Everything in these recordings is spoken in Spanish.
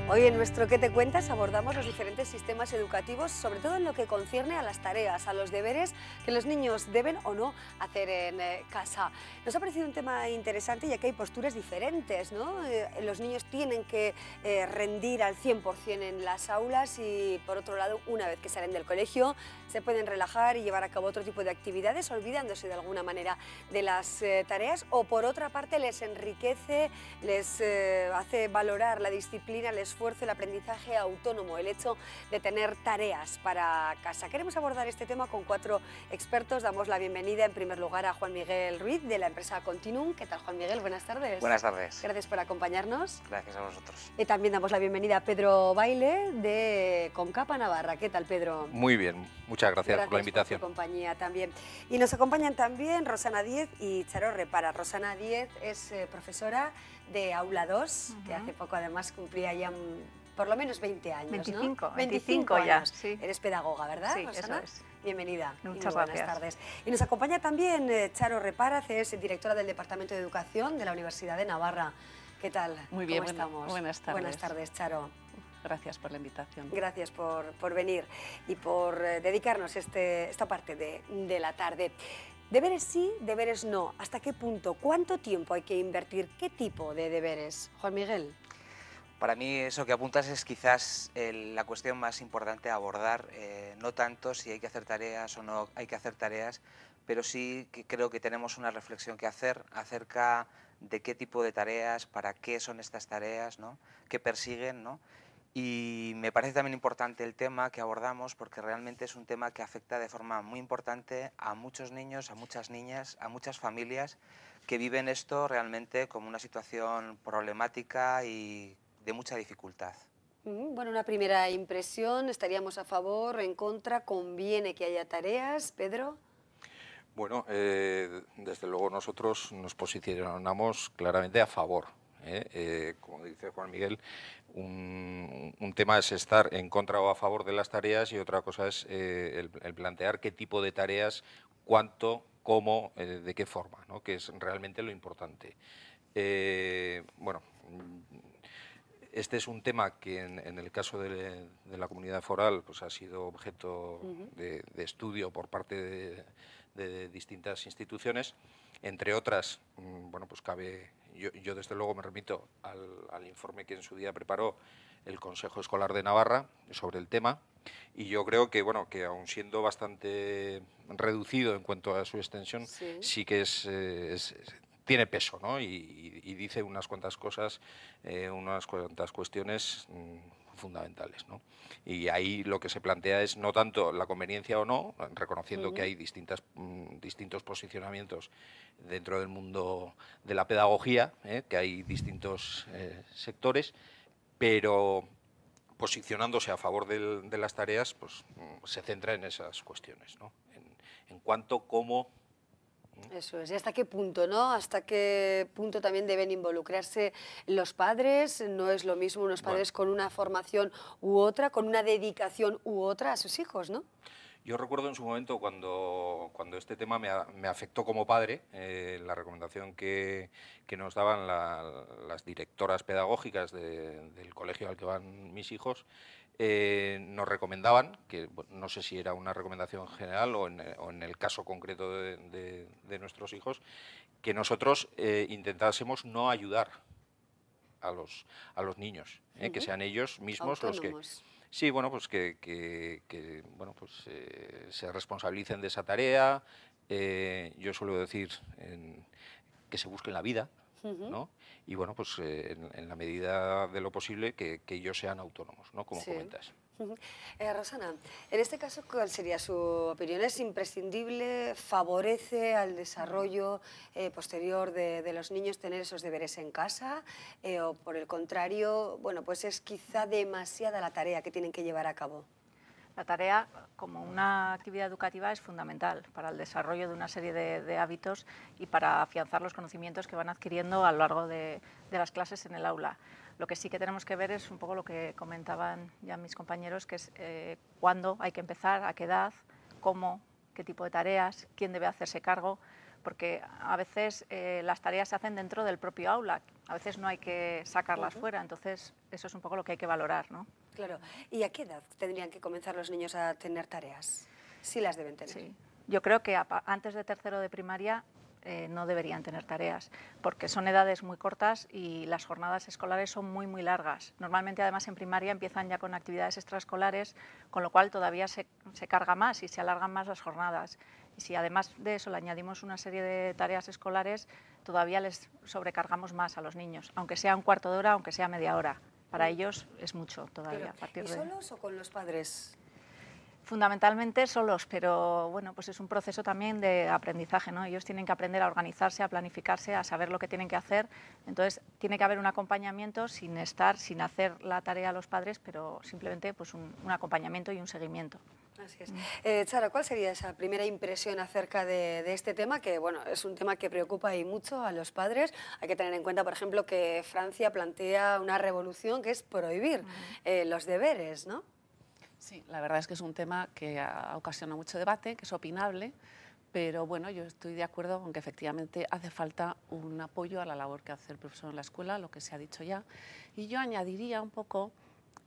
Hoy en nuestro ¿Qué te cuentas? Abordamos los diferentes sistemas educativos, sobre todo en lo que concierne a las tareas, a los deberes que los niños deben o no hacer en casa. Nos ha parecido un tema interesante ya que hay posturas diferentes, ¿no? Los niños tienen que rendir al 100% en las aulas y, por otro lado, una vez que salen del colegio, se pueden relajar y llevar a cabo otro tipo de actividades, olvidándose de alguna manera de las tareas, o por otra parte les enriquece, les hace valorar la disciplina, el esfuerzo, el aprendizaje autónomo, el hecho de tener tareas para casa. Queremos abordar este tema con 4 expertos. Damos la bienvenida en primer lugar a Juan Miguel Ruiz de la empresa Continuum. ¿Qué tal, Juan Miguel? Buenas tardes. Buenas tardes. Gracias por acompañarnos. Gracias a vosotros. Y también damos la bienvenida a Pedro Baile de Concapa Navarra. ¿Qué tal, Pedro? Muy bien, muchas gracias por la invitación. Por tu compañía también. Y nos acompañan también Rosana Díez y Charo Repara. Rosana Díez es profesora de Aula 2, que hace poco además cumplía ya por lo menos 20 años, 25, ¿no? 25 ya, años. Sí. Eres pedagoga, ¿verdad, Sí, Rosana? eso es. Bienvenida. Muchas buenas gracias. tardes. Y nos acompaña también Charo Repara, que es directora del Departamento de Educación de la Universidad de Navarra. ¿Qué tal? Muy bien, ¿Cómo estamos? buenas tardes. Buenas tardes, Charo. Gracias por la invitación. Gracias por venir y por dedicarnos esta parte de la tarde. Deberes sí, deberes no. ¿Hasta qué punto? ¿Cuánto tiempo hay que invertir? ¿Qué tipo de deberes? Juan Miguel. Para mí eso que apuntas es quizás la cuestión más importante a abordar, no tanto si hay que hacer tareas o no hay que hacer tareas, pero sí que creo que tenemos una reflexión que hacer acerca de qué tipo de tareas, para qué son estas tareas, ¿no? ¿Qué persiguen, ¿no? Y me parece también importante el tema que abordamos porque realmente es un tema que afecta de forma muy importante a muchos niños, a muchas niñas, a muchas familias que viven esto realmente como una situación problemática y de mucha dificultad. Bueno, una primera impresión, ¿estaríamos a favor, en contra? ¿Conviene que haya tareas, Pedro? Bueno, desde luego nosotros nos posicionamos claramente a favor. Como dice Juan Miguel, un tema es estar en contra o a favor de las tareas y otra cosa es el plantear qué tipo de tareas, cuánto, cómo, de qué forma, ¿no? Que es realmente lo importante. Bueno, este es un tema que en el caso de la comunidad foral pues ha sido objeto de estudio por parte de distintas instituciones, entre otras, bueno, pues cabe, yo desde luego me remito al informe que en su día preparó el Consejo Escolar de Navarra sobre el tema, y yo creo que, bueno, que aun siendo bastante reducido en cuanto a su extensión, sí que tiene peso, ¿no? Y dice unas cuantas cosas, unas cuantas cuestiones fundamentales, ¿no? Y ahí lo que se plantea es no tanto la conveniencia o no, reconociendo que hay distintos posicionamientos dentro del mundo de la pedagogía, que hay distintos sectores, pero posicionándose a favor de las tareas, pues se centra en esas cuestiones, ¿no? En cuanto, cómo. Eso es. ¿Y hasta qué punto, no? ¿Hasta qué punto también deben involucrarse los padres? No es lo mismo unos padres con una formación u otra, con una dedicación u otra a sus hijos, ¿no? Yo recuerdo en su momento cuando este tema me afectó como padre, la recomendación que nos daban las directoras pedagógicas del colegio al que van mis hijos, nos recomendaban, que no sé si era una recomendación general o en el caso concreto de nuestros hijos, que nosotros intentásemos no ayudar a los niños, que sean ellos mismos autónomos. Los que... Sí, bueno, pues que bueno, pues, se responsabilicen de esa tarea. Yo suelo decir que se busquen la vida, ¿no? Y bueno, pues en la medida de lo posible que ellos sean autónomos, ¿no? Como comentas. Rosana, en este caso, ¿cuál sería su opinión? ¿Es imprescindible, favorece al desarrollo posterior de los niños tener esos deberes en casa? ¿O por el contrario, bueno, pues es quizá demasiada la tarea que tienen que llevar a cabo? La tarea, como una actividad educativa, es fundamental para el desarrollo de una serie de hábitos y para afianzar los conocimientos que van adquiriendo a lo largo de las clases en el aula. Lo que sí que tenemos que ver es un poco lo que comentaban ya mis compañeros, que es cuándo hay que empezar, a qué edad, cómo, qué tipo de tareas, quién debe hacerse cargo, porque a veces las tareas se hacen dentro del propio aula, a veces no hay que sacarlas fuera, entonces eso es un poco lo que hay que valorar, ¿no? Claro. ¿Y a qué edad tendrían que comenzar los niños a tener tareas? Sí las deben tener. Sí. Yo creo que antes de tercero de primaria no deberían tener tareas, porque son edades muy cortas y las jornadas escolares son muy, muy largas. Normalmente, además, en primaria empiezan ya con actividades extraescolares, con lo cual todavía se carga más y se alargan más las jornadas. Y si además de eso le añadimos una serie de tareas escolares, todavía les sobrecargamos más a los niños, aunque sea un cuarto de hora, aunque sea media hora. Para ellos es mucho todavía. Claro. A partir ¿Y solos o con los padres? Fundamentalmente solos, pero bueno, pues es un proceso también de aprendizaje, ¿no? Ellos tienen que aprender a organizarse, a planificarse, a saber lo que tienen que hacer. Entonces, tiene que haber un acompañamiento sin hacer la tarea a los padres, pero simplemente pues un acompañamiento y un seguimiento. Así es. Charo, ¿cuál sería esa primera impresión acerca de este tema? Que bueno, es un tema que preocupa y mucho a los padres. Hay que tener en cuenta, por ejemplo, que Francia plantea una revolución que es prohibir los deberes, ¿no? Sí, la verdad es que es un tema que ha ocasionado mucho debate, que es opinable, pero bueno, yo estoy de acuerdo con que efectivamente hace falta un apoyo a la labor que hace el profesor en la escuela, lo que se ha dicho ya, y yo añadiría un poco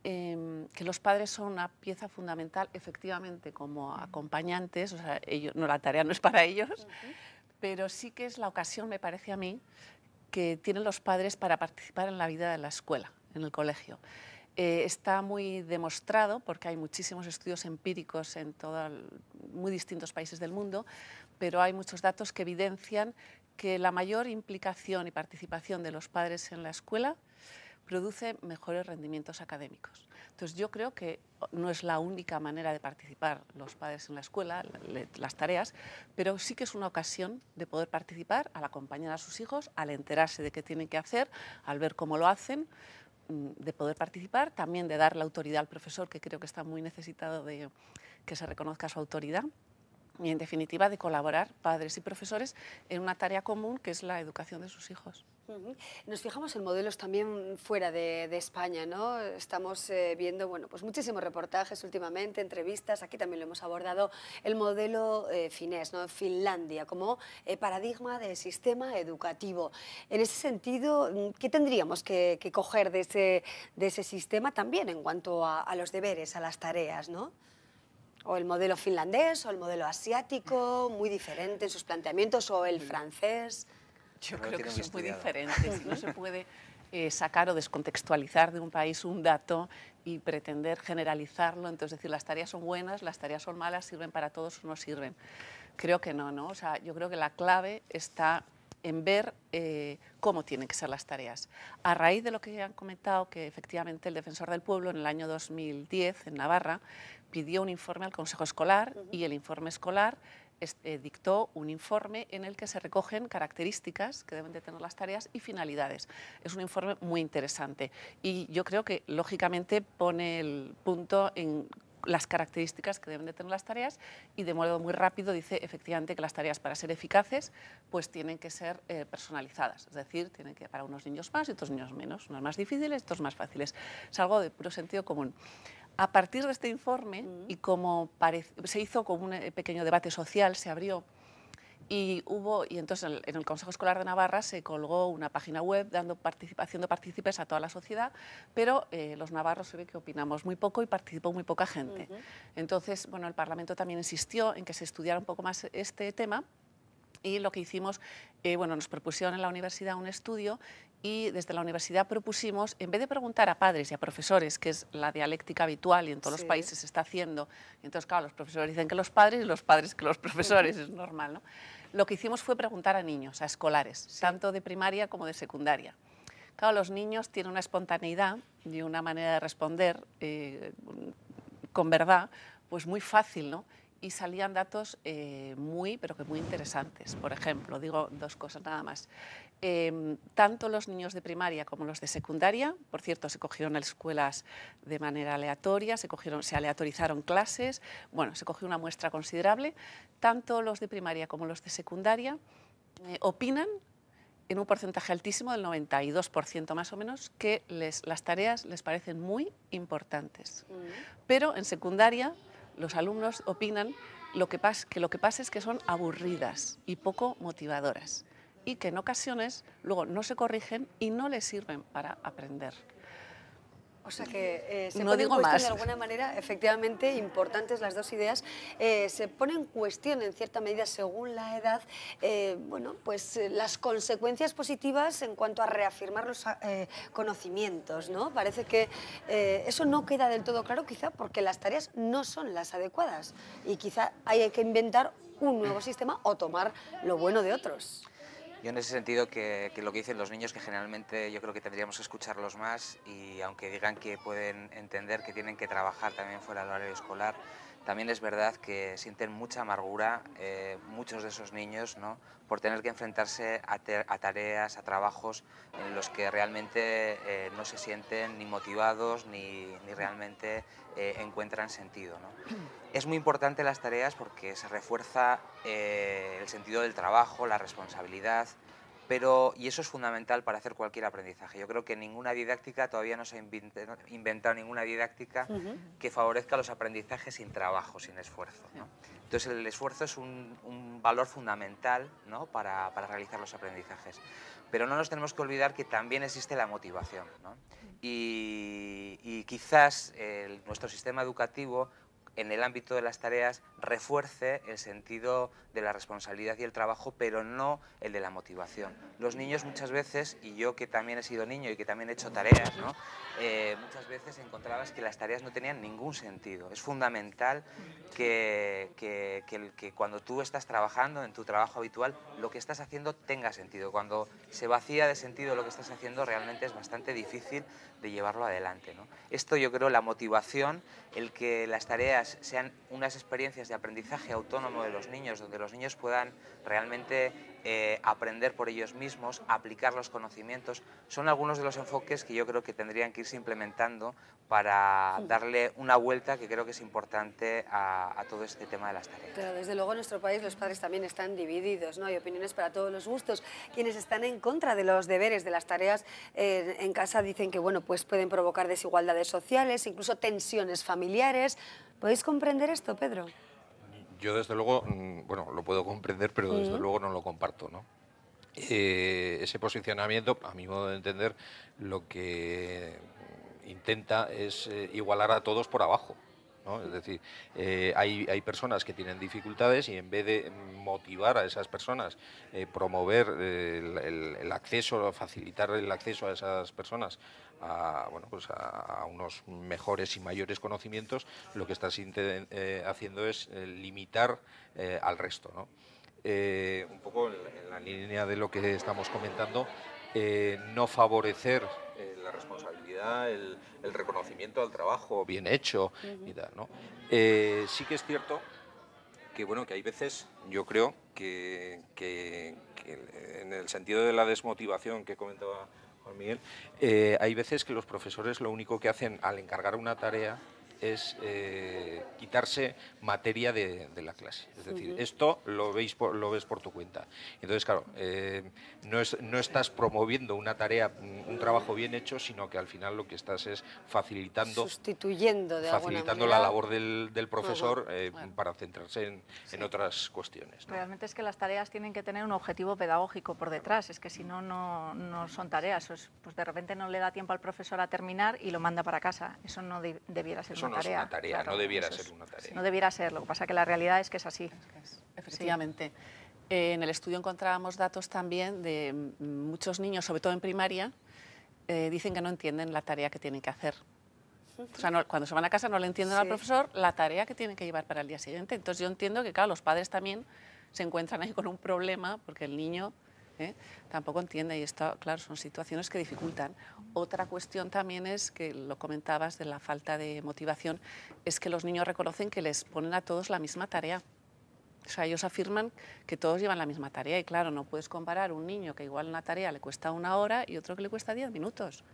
que los padres son una pieza fundamental, efectivamente, como acompañantes, o sea, ellos, no, la tarea no es para ellos, pero sí que es la ocasión, me parece a mí, que tienen los padres para participar en la vida de la escuela, en el colegio. Está muy demostrado, porque hay muchísimos estudios empíricos en muy distintos países del mundo, pero hay muchos datos que evidencian que la mayor implicación y participación de los padres en la escuela produce mejores rendimientos académicos. Entonces yo creo que no es la única manera de participar los padres en la escuela, las tareas, pero sí que es una ocasión de poder participar al acompañar a sus hijos, al enterarse de qué tienen que hacer, al ver cómo lo hacen, de poder participar, también de dar la autoridad al profesor, que creo que está muy necesitado de que se reconozca su autoridad, y en definitiva de colaborar padres y profesores en una tarea común que es la educación de sus hijos. Nos fijamos en modelos también fuera de España, ¿no? Estamos viendo, bueno, pues muchísimos reportajes últimamente, entrevistas, aquí también lo hemos abordado, el modelo finés, ¿no? Finlandia, como paradigma de sistema educativo. En ese sentido, ¿qué tendríamos que coger de ese sistema también en cuanto a los deberes, a las tareas, ¿no? O el modelo finlandés, o el modelo asiático, muy diferente en sus planteamientos, o el francés. Yo creo que son muy diferentes. No se puede sacar o descontextualizar de un país un dato y pretender generalizarlo. Entonces, decir, las tareas son buenas, las tareas son malas, sirven para todos o no sirven. Creo que no, ¿no? O sea, yo creo que la clave está en ver cómo tienen que ser las tareas. A raíz de lo que han comentado, que efectivamente el Defensor del Pueblo en el año 2010, en Navarra, pidió un informe al Consejo Escolar y el informe escolar dictó un informe en el que se recogen características que deben de tener las tareas y finalidades. Es un informe muy interesante y yo creo que lógicamente pone el punto en las características que deben de tener las tareas y de modo muy rápido dice efectivamente que las tareas para ser eficaces pues tienen que ser personalizadas, es decir, tienen que para unos niños más y otros niños menos, unos más difíciles, otros más fáciles. Es algo de puro sentido común. A partir de este informe, y como se hizo como un pequeño debate social, se abrió, y entonces en el Consejo Escolar de Navarra se colgó una página web haciendo partícipes a toda la sociedad, pero los navarros se ve que opinamos muy poco y participó muy poca gente. Entonces, bueno, el Parlamento también insistió en que se estudiara un poco más este tema, y lo que hicimos, bueno, nos propusieron en la universidad un estudio y desde la universidad propusimos, en vez de preguntar a padres y a profesores, que es la dialéctica habitual y en todos los países se está haciendo, entonces claro, los profesores dicen que los padres y los padres que los profesores, es normal, ¿no? Lo que hicimos fue preguntar a niños, a escolares, tanto de primaria como de secundaria. Claro, los niños tienen una espontaneidad y una manera de responder con verdad, pues muy fácil, ¿no? Y salían datos pero que muy interesantes. Por ejemplo, digo dos cosas nada más. Tanto los niños de primaria como los de secundaria, por cierto, se cogieron escuelas de manera aleatoria, se aleatorizaron clases, bueno, se cogió una muestra considerable. Tanto los de primaria como los de secundaria opinan en un porcentaje altísimo, del 92% más o menos, que las tareas les parecen muy importantes. Pero en secundaria los alumnos opinan lo que pasa es que son aburridas y poco motivadoras y que en ocasiones luego no se corrigen y no les sirven para aprender. O sea que se No pone en digo cuestión más. de alguna manera, efectivamente, importantes las dos ideas, se pone en cuestión en cierta medida según la edad, bueno, pues las consecuencias positivas en cuanto a reafirmar los conocimientos, ¿no? Parece que eso no queda del todo claro, quizá porque las tareas no son las adecuadas y quizá hay que inventar un nuevo sistema o tomar lo bueno de otros. Yo en ese sentido que lo que dicen los niños, que generalmente yo creo que tendríamos que escucharlos más, y aunque digan que pueden entender que tienen que trabajar también fuera del horario escolar, también es verdad que sienten mucha amargura muchos de esos niños, ¿no?, por tener que enfrentarse a tareas, a trabajos en los que realmente no se sienten ni motivados ni realmente encuentran sentido, ¿no? Es muy importante las tareas porque se refuerza el sentido del trabajo, la responsabilidad, y eso es fundamental para hacer cualquier aprendizaje. Yo creo que ninguna didáctica, todavía no se ha inventado ninguna didáctica que favorezca los aprendizajes sin trabajo, sin esfuerzo, ¿no? Entonces el esfuerzo es un valor fundamental, ¿no?, para realizar los aprendizajes. Pero no nos tenemos que olvidar que también existe la motivación, ¿no? Y quizás nuestro sistema educativo, en el ámbito de las tareas, refuerce el sentido de la responsabilidad y el trabajo, pero no el de la motivación. Los niños muchas veces, y yo que también he sido niño y que también he hecho tareas, ¿no?, muchas veces encontrabas que las tareas no tenían ningún sentido. Es fundamental que cuando tú estás trabajando en tu trabajo habitual, lo que estás haciendo tenga sentido. Cuando se vacía de sentido lo que estás haciendo, realmente es bastante difícil de llevarlo adelante, ¿no? Esto, yo creo, la motivación, el que las tareas sean unas experiencias de aprendizaje autónomo de los niños, donde los niños puedan realmente aprender por ellos mismos, aplicar los conocimientos, son algunos de los enfoques que yo creo que tendrían que irse implementando para darle una vuelta, que creo que es importante a todo este tema de las tareas. Claro, desde luego en nuestro país los padres también están divididos, ¿no? Hay opiniones para todos los gustos. Quienes están en contra de los deberes, de las tareas en casa, dicen que, bueno, pues pueden provocar desigualdades sociales, incluso tensiones familiares. ¿Podéis comprender esto, Pedro? Yo, desde luego, bueno, lo puedo comprender, pero desde luego no lo comparto, ¿no? Ese posicionamiento, a mi modo de entender, lo que intenta es igualar a todos por abajo, ¿no? Es decir, hay personas que tienen dificultades y en vez de motivar a esas personas, promover el acceso, facilitar el acceso a esas personas bueno, pues a unos mejores y mayores conocimientos, lo que estás haciendo es limitar al resto, ¿no? Un poco en la línea de lo que estamos comentando, no favorecer la responsabilidad, el reconocimiento al trabajo bien hecho y tal, ¿no? Sí que es cierto que, bueno, que hay veces, yo creo, que en el sentido de la desmotivación que comentaba Juan Miguel, hay veces que los profesores lo único que hacen al encargar una tarea es quitarse materia de la clase. Es decir, esto lo ves por tu cuenta. Entonces, claro, no estás promoviendo una tarea, un trabajo bien hecho, sino que al final lo que estás es sustituyendo de alguna manera la labor del profesor para centrarse en otras cuestiones, ¿no? Realmente es que las tareas tienen que tener un objetivo pedagógico por detrás, es que si no, no son tareas. Pues de repente no le da tiempo al profesor a terminar y lo manda para casa. Eso no debiera ser una tarea. Es una tarea, claro, no debiera ser una tarea. No debiera ser, lo que pasa es que la realidad es que es así. Efectivamente. Sí. En el estudio encontrábamos datos también de muchos niños, sobre todo en primaria, dicen que no entienden la tarea que tienen que hacer. O sea, cuando se van a casa no le entienden al profesor la tarea que tienen que llevar para el día siguiente. Entonces yo entiendo que, claro, los padres también se encuentran ahí con un problema porque el niño tampoco entiende, y esto, claro, son situaciones que dificultan. Otra cuestión también es, que lo comentabas, de la falta de motivación, es que los niños reconocen que les ponen a todos la misma tarea. O sea, ellos afirman que todos llevan la misma tarea y, claro, no puedes comparar un niño que igual una tarea le cuesta 1 hora y otro que le cuesta 10 minutos.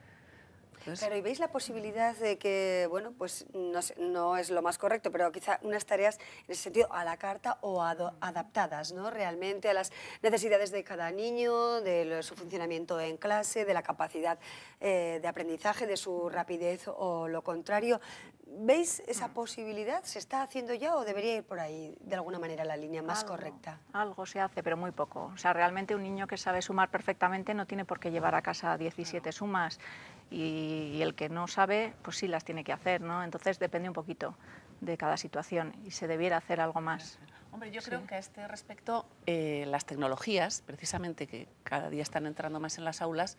Entonces, Claro, ¿y veis la posibilidad de que, bueno, pues no es lo más correcto, pero quizá unas tareas en ese sentido a la carta o adaptadas, ¿no? Realmente a las necesidades de cada niño, de su funcionamiento en clase, de la capacidad de aprendizaje, de su rapidez o lo contrario? ¿Veis esa posibilidad? ¿Se está haciendo ya o debería ir por ahí de alguna manera la línea más correcta? Algo se hace, pero muy poco. O sea, realmente un niño que sabe sumar perfectamente no tiene por qué llevar a casa 17 sumas y el que no sabe, pues sí las tiene que hacer, ¿no? Entonces depende un poquito de cada situación y se debiera hacer algo más. Hombre, yo creo que a este respecto las tecnologías, precisamente que cada día están entrando más en las aulas,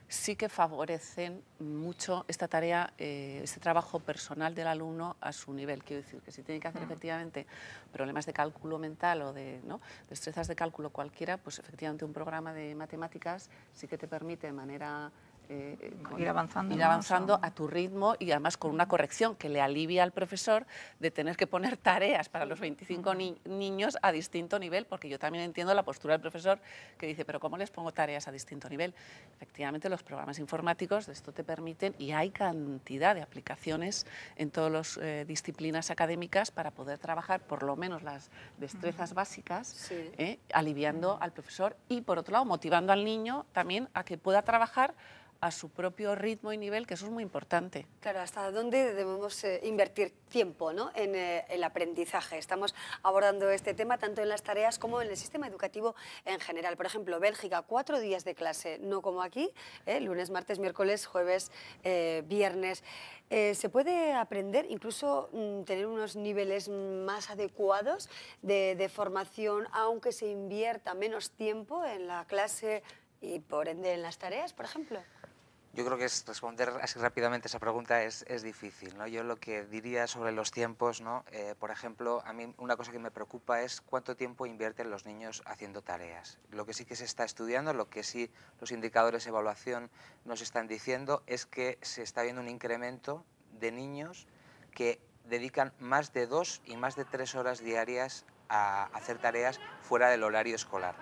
sí que favorecen mucho esta tarea, este trabajo personal del alumno a su nivel. Quiero decir que si tiene que hacer efectivamente problemas de cálculo mental o de destrezas de cálculo cualquiera, pues efectivamente un programa de matemáticas sí que te permite de manera ir avanzando, ir avanzando a tu ritmo y además con una corrección que le alivia al profesor de tener que poner tareas para los 25 niños a distinto nivel, porque yo también entiendo la postura del profesor que dice, pero ¿cómo les pongo tareas a distinto nivel? Efectivamente, los programas informáticos de esto te permiten y hay cantidad de aplicaciones en todas las disciplinas académicas para poder trabajar por lo menos las destrezas básicas, aliviando al profesor y, por otro lado, motivando al niño también a que pueda trabajar a su propio ritmo y nivel, que eso es muy importante. Claro, ¿hasta dónde debemos invertir tiempo, ¿no? En el aprendizaje? Estamos abordando este tema tanto en las tareas como en el sistema educativo en general. Por ejemplo, Bélgica, 4 días de clase, no como aquí, lunes, martes, miércoles, jueves, viernes. ¿Se puede aprender, incluso tener unos niveles más adecuados de formación, aunque se invierta menos tiempo en la clase y por ende en las tareas, por ejemplo? Yo creo que responder así rápidamente esa pregunta es difícil, ¿no? Yo lo que diría sobre los tiempos, ¿no? Por ejemplo, a mí una cosa que me preocupa es cuánto tiempo invierten los niños haciendo tareas. Lo que sí que se está estudiando, lo que sí los indicadores de evaluación nos están diciendo es que se está viendo un incremento de niños que dedican más de 2 y más de 3 horas diarias a hacer tareas fuera del horario escolar.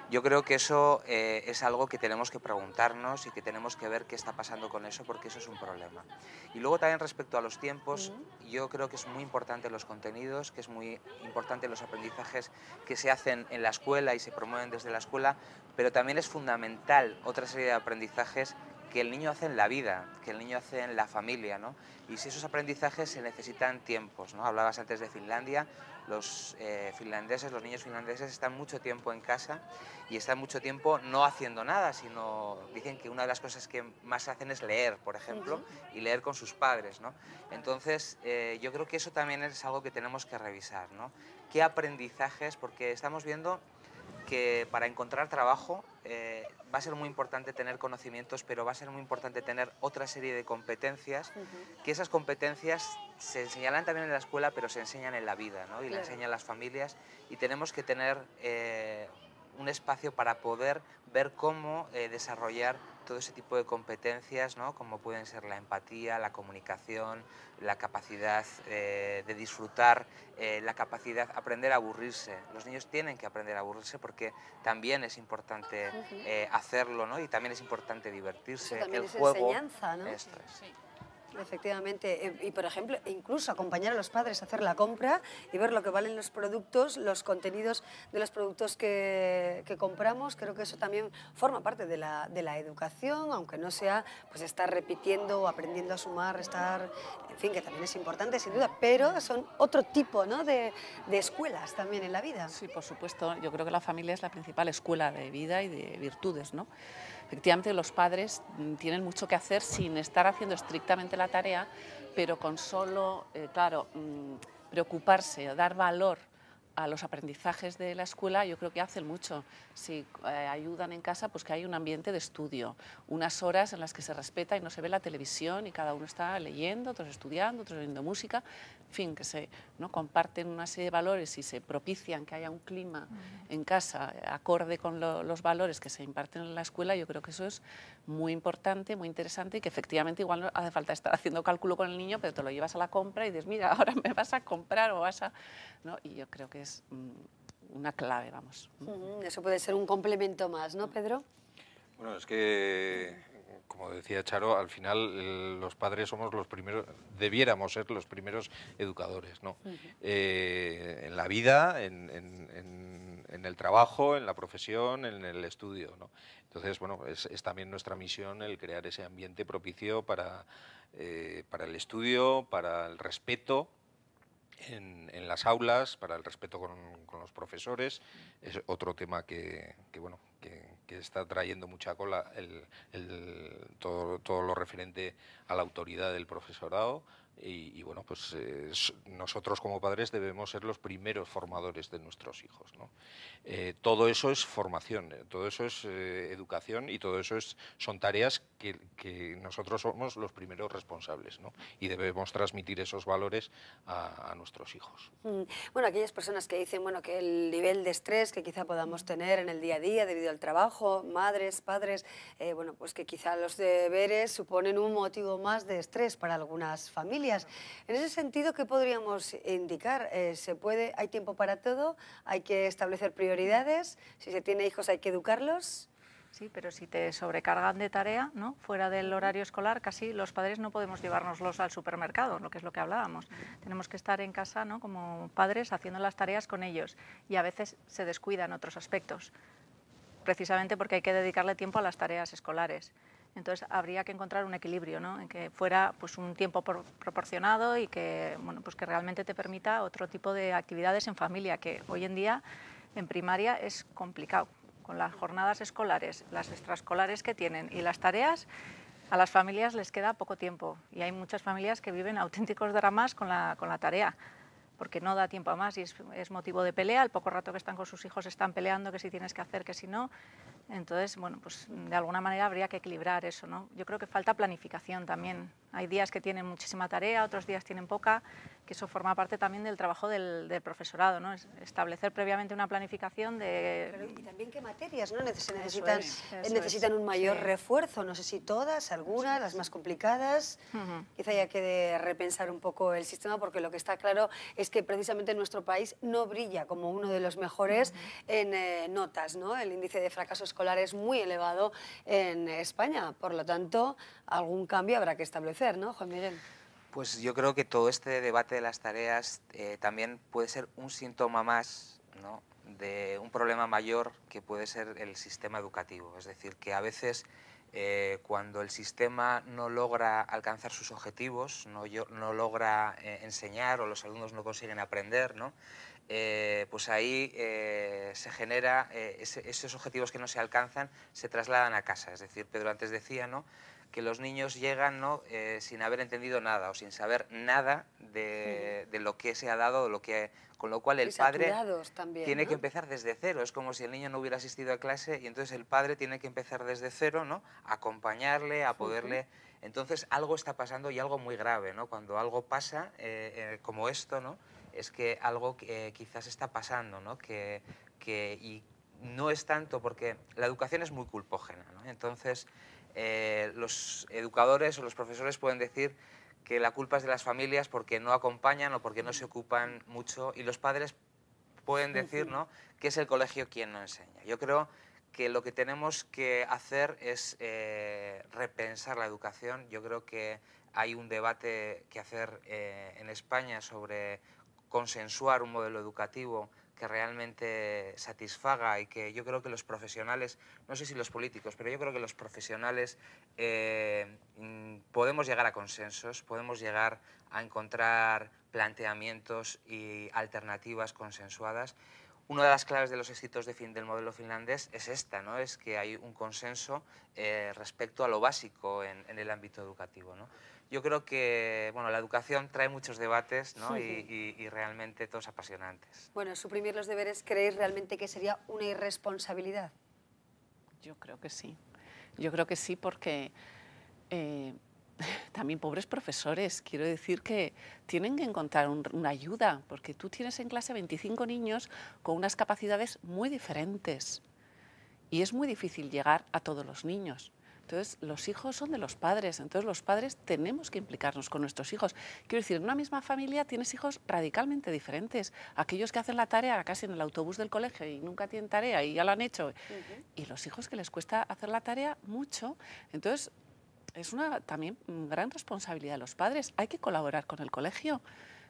Yo creo que eso es algo que tenemos que preguntarnos y que tenemos que ver qué está pasando con eso, porque eso es un problema. Y luego también respecto a los tiempos, yo creo que es muy importante los contenidos, que es muy importante los aprendizajes que se hacen en la escuela y se promueven desde la escuela, pero también es fundamental otra serie de aprendizajes que el niño hace en la vida, que el niño hace en la familia, ¿no? Y si esos aprendizajes se necesitan tiempos, ¿no? Hablabas antes de Finlandia, los finlandeses, los niños finlandeses están mucho tiempo en casa y están mucho tiempo no haciendo nada, sino dicen que una de las cosas que más hacen es leer, por ejemplo, y leer con sus padres, ¿no? Entonces, yo creo que eso también es algo que tenemos que revisar, ¿no? ¿Qué aprendizajes? Porque estamos viendo que para encontrar trabajo va a ser muy importante tener conocimientos, pero va a ser muy importante tener otra serie de competencias, que esas competencias se enseñarán también en la escuela, pero se enseñan en la vida, ¿no? Y la enseñan las familias, y tenemos que tener un espacio para poder ver cómo desarrollar todo ese tipo de competencias, ¿no? Como pueden ser la empatía, la comunicación, la capacidad de disfrutar, la capacidad de aprender a aburrirse. Los niños tienen que aprender a aburrirse porque también es importante hacerlo, ¿no? Y también es importante divertirse. Eso también el es juego, enseñanza, ¿no? Esto es. Sí. Efectivamente, y por ejemplo, incluso acompañar a los padres a hacer la compra y ver lo que valen los productos, los contenidos de los productos que compramos. Creo que eso también forma parte de la educación, aunque no sea pues estar repitiendo o aprendiendo a sumar, restar, en fin, que también es importante sin duda, pero son otro tipo, ¿no? de escuelas también en la vida. Sí, por supuesto. Yo creo que la familia es la principal escuela de vida y de virtudes, ¿no? Efectivamente, los padres tienen mucho que hacer sin estar haciendo estrictamente la tarea, pero con solo, preocuparse, dar valor a los aprendizajes de la escuela, yo creo que hacen mucho. Si ayudan en casa, pues que hay un ambiente de estudio, unas horas en las que se respeta y no se ve la televisión y cada uno está leyendo, otros estudiando, otros oyendo música, en fin, que se comparten una serie de valores y se propician que haya un clima en casa acorde con los valores que se imparten en la escuela. Yo creo que eso es muy importante, muy interesante y que efectivamente igual no hace falta estar haciendo cálculo con el niño, pero te lo llevas a la compra y dices, mira, ahora me vas a comprar o vas a... ¿no? Y yo creo que es una clave, vamos. Eso puede ser un complemento más, ¿no, Pedro? Bueno, es que como decía Charo, al final los padres somos los primeros, debiéramos ser los primeros educadores, ¿no? En la vida, en el trabajo, en la profesión, en el estudio, ¿no? Entonces, bueno, es también nuestra misión el crear ese ambiente propicio para el estudio, para el respeto en las aulas, para el respeto con los profesores. Es otro tema que está trayendo mucha cola, todo lo referente a la autoridad del profesorado. Y bueno, pues nosotros como padres debemos ser los primeros formadores de nuestros hijos, ¿no? Todo eso es formación, todo eso es educación, y todo eso son tareas que nosotros somos los primeros responsables, ¿no? Y debemos transmitir esos valores a nuestros hijos. Bueno, aquellas personas que dicen, bueno, que el nivel de estrés que quizá podamos tener en el día a día debido al trabajo, madres, padres, bueno, pues que quizá los deberes suponen un motivo más de estrés para algunas familias. En ese sentido, ¿qué podríamos indicar? ¿Hay tiempo para todo? ¿Hay que establecer prioridades? Si se tiene hijos, ¿hay que educarlos? Sí, pero si te sobrecargan de tarea, ¿no?, fuera del horario escolar, casi los padres no podemos llevárnoslos al supermercado, lo que es lo que hablábamos. Tenemos que estar en casa, ¿no?, como padres, haciendo las tareas con ellos, y a veces se descuidan otros aspectos, precisamente porque hay que dedicarle tiempo a las tareas escolares. Entonces habría que encontrar un equilibrio, ¿no?, en que fuera pues un tiempo proporcionado y que, bueno, pues que realmente te permita otro tipo de actividades en familia, que hoy en día en primaria es complicado. Con las jornadas escolares, las extraescolares que tienen y las tareas, a las familias les queda poco tiempo, y hay muchas familias que viven auténticos dramas con la tarea, porque no da tiempo a más, y es motivo de pelea. Al poco rato que están con sus hijos están peleando que si tienes que hacer, que si no. Entonces, bueno, pues de alguna manera habría que equilibrar eso, ¿no? Yo creo que falta planificación también. Hay días que tienen muchísima tarea, otros días tienen poca, que eso forma parte también del trabajo del profesorado, ¿no? Es establecer previamente una planificación de... Pero, y también qué materias, ¿no?, necesitan un mayor refuerzo. No sé si todas, algunas, las más complicadas. Quizá haya que repensar un poco el sistema, porque lo que está claro es que precisamente nuestro país no brilla como uno de los mejores en notas, ¿no? El índice de fracaso escolar es muy elevado en España, por lo tanto, algún cambio habrá que establecer, ¿no, Juan Miguel? Pues yo creo que todo este debate de las tareas también puede ser un síntoma más, ¿no?, de un problema mayor que puede ser el sistema educativo. Es decir, que a veces cuando el sistema no logra alcanzar sus objetivos, no logra enseñar, o los alumnos no consiguen aprender, ¿no?, pues ahí se genera, esos objetivos que no se alcanzan se trasladan a casa. Es decir, Pedro antes decía, ¿no?, que los niños llegan, ¿no?, sin haber entendido nada o sin saber nada de lo que se ha dado, con lo cual el padre también, tiene ¿no?, que empezar desde cero. Es como si el niño no hubiera asistido a clase, y entonces el padre tiene que empezar desde cero, ¿no?, a acompañarle, a poderle... Entonces algo está pasando, y algo muy grave, ¿no? Cuando algo pasa como esto, ¿no?, es que algo quizás está pasando, ¿no? Y no es tanto porque la educación es muy culpógena, ¿no? Entonces los educadores o los profesores pueden decir que la culpa es de las familias porque no acompañan o porque no se ocupan mucho, y los padres pueden decir, ¿no?, que es el colegio quien no enseña. Yo creo que lo que tenemos que hacer es repensar la educación. Yo creo que hay un debate que hacer en España sobre consensuar un modelo educativo que realmente satisfaga, y que yo creo que los profesionales, no sé si los políticos, pero yo creo que los profesionales podemos llegar a consensos, podemos llegar a encontrar planteamientos y alternativas consensuadas. Una de las claves de los éxitos del modelo finlandés es esta, ¿no?, es que hay un consenso respecto a lo básico en el ámbito educativo, ¿no? Yo creo que, bueno, la educación trae muchos debates, ¿no?, y realmente todos apasionantes. Bueno, suprimir los deberes, ¿creéis realmente que sería una irresponsabilidad? Yo creo que sí. Yo creo que sí, porque también pobres profesores, quiero decir que tienen que encontrar una ayuda, porque tú tienes en clase 25 niños con unas capacidades muy diferentes, y es muy difícil llegar a todos los niños. Entonces, los hijos son de los padres, entonces los padres tenemos que implicarnos con nuestros hijos. Quiero decir, en una misma familia tienes hijos radicalmente diferentes. Aquellos que hacen la tarea casi en el autobús del colegio y nunca tienen tarea y ya lo han hecho. Y los hijos que les cuesta hacer la tarea mucho. Entonces, es una también gran responsabilidad de los padres. Hay que colaborar con el colegio.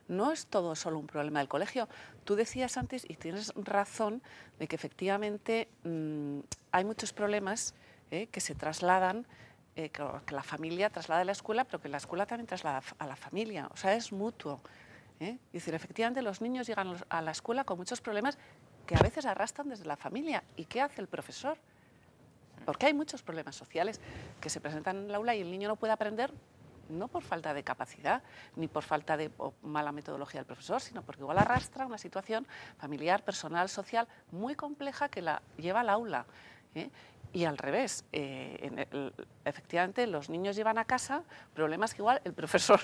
No es todo solo un problema del colegio. Tú decías antes, y tienes razón, de que efectivamente hay muchos problemas que se trasladan, que la familia traslada a la escuela, pero que la escuela también traslada a la familia. O sea, es mutuo. Es decir, efectivamente los niños llegan a la escuela con muchos problemas que a veces arrastran desde la familia. ¿Y qué hace el profesor? Porque hay muchos problemas sociales que se presentan en el aula y el niño no puede aprender, no por falta de capacidad, ni por falta de mala metodología del profesor, sino porque igual arrastra una situación familiar, personal, social, muy compleja que la lleva al aula. Y al revés, efectivamente los niños llevan a casa problemas que igual el profesor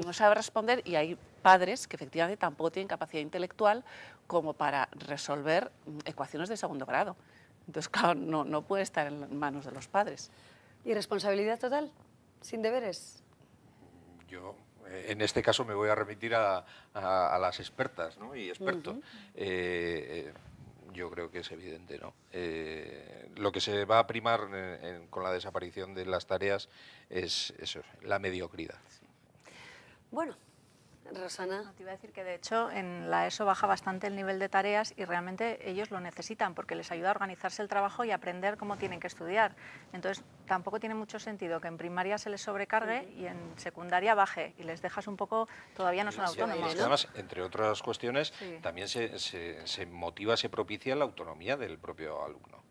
no sabe responder, y hay padres que efectivamente tampoco tienen capacidad intelectual como para resolver ecuaciones de segundo grado. Entonces, claro, no puede estar en manos de los padres. ¿Y responsabilidad total? ¿Sin deberes? Yo, en este caso, me voy a remitir a las expertas, ¿no? Y expertos. Yo creo que es evidente, ¿no? Lo que se va a primar con la desaparición de las tareas es eso, la mediocridad. Bueno, Rosana. No, te iba a decir que de hecho en la ESO baja bastante el nivel de tareas y realmente ellos lo necesitan porque les ayuda a organizarse el trabajo y aprender cómo tienen que estudiar. Entonces tampoco tiene mucho sentido que en primaria se les sobrecargue y en secundaria baje y les dejas un poco, todavía no son autónomos. Además, entre otras cuestiones, también se motiva, se propicia la autonomía del propio alumno.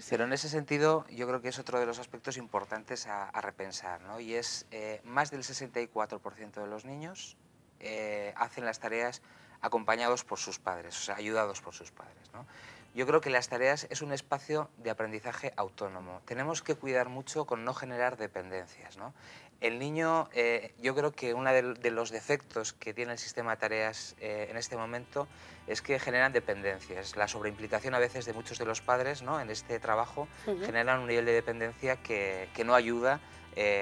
Pero en ese sentido yo creo que es otro de los aspectos importantes a repensar, ¿no? Y es más del 64% de los niños hacen las tareas acompañados por sus padres, o sea, ayudados por sus padres, ¿no? Yo creo que las tareas es un espacio de aprendizaje autónomo. Tenemos que cuidar mucho con no generar dependencias, ¿no? El niño, yo creo que uno de los defectos que tiene el sistema de tareas en este momento es que generan dependencias. La sobreimplicación a veces de muchos de los padres, ¿no?, en este trabajo generan un nivel de dependencia que no ayuda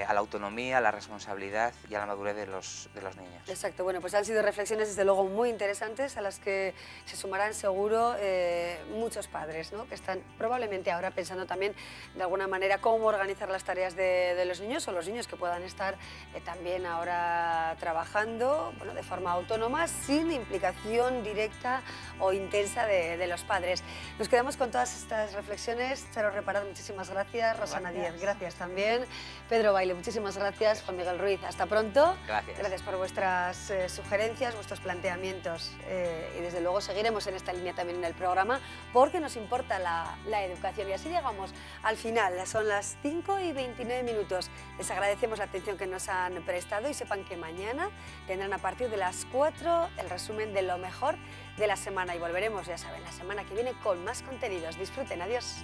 a la autonomía, a la responsabilidad y a la madurez de los niños. Exacto, bueno, pues han sido reflexiones desde luego muy interesantes a las que se sumarán seguro muchos padres, ¿no?, que están probablemente ahora pensando también de alguna manera cómo organizar las tareas de los niños, o los niños que puedan estar también ahora trabajando, bueno, de forma autónoma, sin implicación directa o intensa de los padres. Nos quedamos con todas estas reflexiones. Charo Reparad, muchísimas gracias. Rosana Díaz, gracias también. Pedro Baile, muchísimas gracias. Juan Miguel Ruiz, hasta pronto. Gracias. Gracias por vuestras sugerencias, vuestros planteamientos, y desde luego seguiremos en esta línea también en el programa porque nos importa la educación. Y así llegamos al final, son las 5:29. Les agradecemos la atención que nos han prestado y sepan que mañana tendrán a partir de las 4 el resumen de lo mejor de la semana y volveremos, ya saben, la semana que viene con más contenidos. Disfruten, adiós.